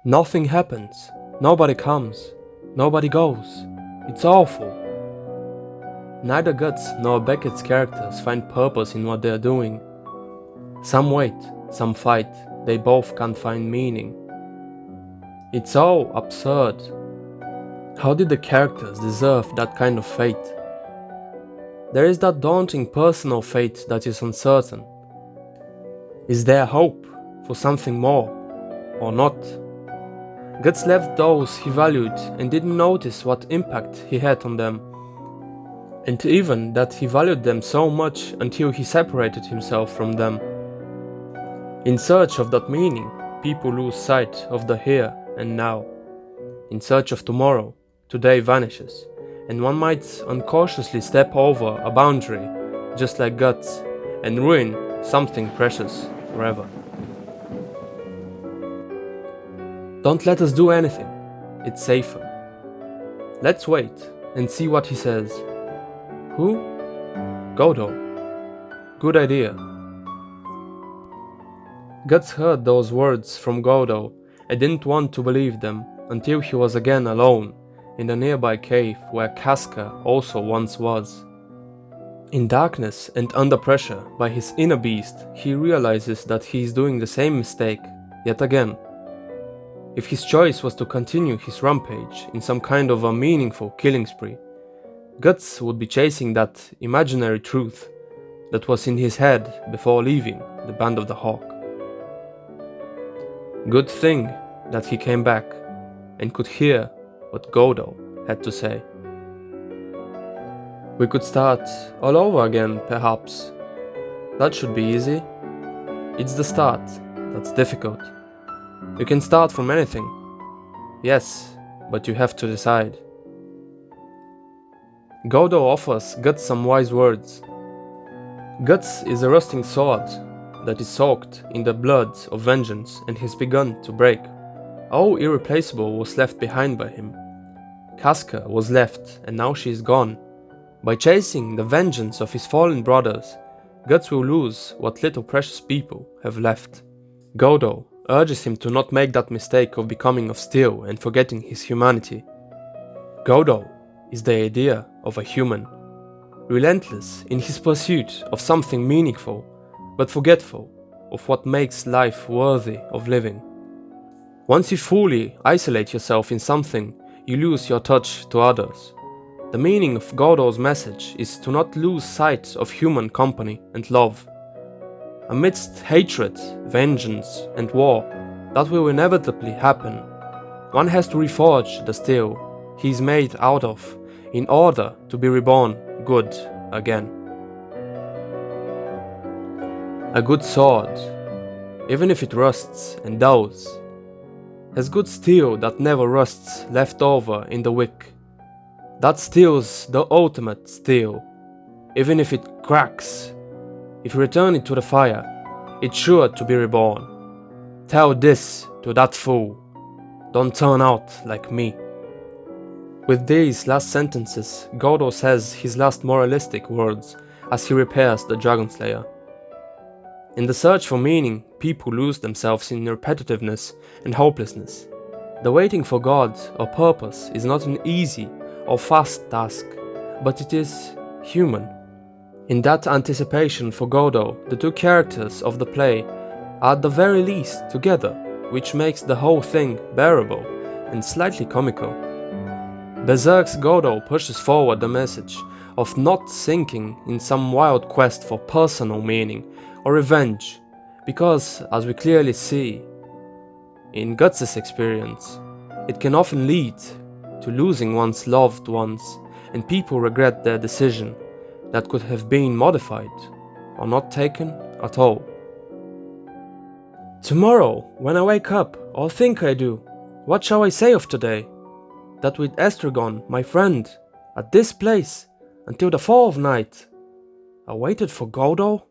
Nothing happens, nobody comes, nobody goes. It's awful. Neither God's nor Beckett's characters find purpose in what they are doing. Some wait, some fight, they both can't find meaning. It's so absurd. How did the characters deserve that kind of fate? There is that daunting personal fate that is uncertain. Is there hope for something more, or not? God's left those he valued and didn't notice what impact he had on them. And even that he valued them so much until he separated himself from them. In search of that meaning, people lose sight of the here and now. In search of tomorrow, today vanishes, and one might uncautiously step over a boundary, just like God's, and ruin something precious forever. Don't let us do anything, it's safer. Let's wait and see what he says. Who? Godot. Good idea. Guts heard those words from Godot and didn't want to believe them until he was again alone in the nearby cave where Casca also once was. In darkness and under pressure by his inner beast, he realizes that he is doing the same mistake yet again. If his choice was to continue his rampage in some kind of a meaningful killing spree, Guts would be chasing that imaginary truth that was in his head before leaving the Band of the Hawk. Good thing that he came back and could hear what Godot had to say. We could start all over again, perhaps. That should be easy. It's the start that's difficult. You can start from anything. Yes, but you have to decide. Godot offers Guts some wise words. Guts is a rusting sword that is soaked in the blood of vengeance and has begun to break. All irreplaceable was left behind by him. Casca was left and now she is gone. By chasing the vengeance of his fallen brothers, Guts will lose what little precious people have left. Godot urges him to not make that mistake of becoming of steel and forgetting his humanity. Godot is the idea of a human, relentless in his pursuit of something meaningful, but forgetful of what makes life worthy of living. Once you fully isolate yourself in something, you lose your touch to others. The meaning of Godot's message is to not lose sight of human company and love. Amidst hatred, vengeance, and war that will inevitably happen, one has to reforge the steel he is made out of in order to be reborn good again. A good sword, even if it rusts and dulls, has good steel that never rusts left over in the wick. That steel's the ultimate steel, even if it cracks. If you return it to the fire, it's sure to be reborn. Tell this to that fool. Don't turn out like me. With these last sentences, Godot says his last moralistic words as he repairs the Dragon Slayer. In the search for meaning, people lose themselves in repetitiveness and hopelessness. The waiting for God or purpose is not an easy or fast task, but it is human. In that anticipation for Godot, the two characters of the play are at the very least together, which makes the whole thing bearable and slightly comical. Berserk's Godot pushes forward the message of not sinking in some wild quest for personal meaning or revenge, because, as we clearly see in Guts' experience, it can often lead to losing one's loved ones, and people regret their decision that could have been modified or not taken at all. Tomorrow, when I wake up, or think I do, what shall I say of today? That with Estragon, my friend, at this place, until the fall of night, I waited for Godot?